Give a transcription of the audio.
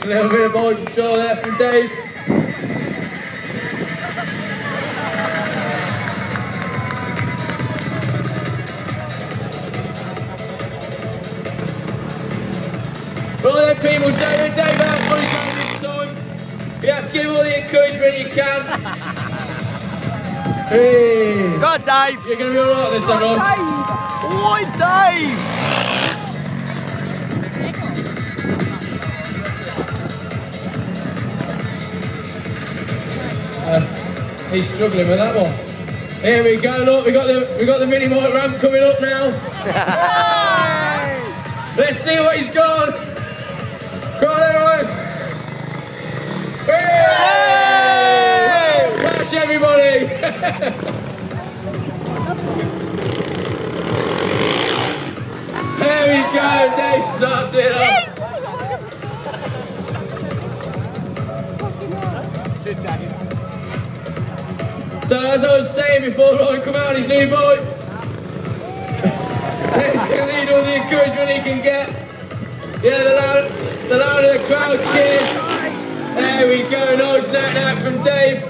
A little bit of ball control there from Dave. Well then people, Dave out for his own this time. You have to give all the encouragement you can. Hey. Go on, Dave. You're going to be alright this time, right? Why, Dave? He's struggling with that one. Here we go, look, we got the mini motor ramp coming up now. Let's see what he's got. Go on, everyone. Hey! Catch everybody. There we go, Dave starts it up. So as I was saying before Ryan come out on his new bike, he's going to need all the encouragement he can get. Yeah, the louder the crowd cheers. There we go, nice knock out from Dave.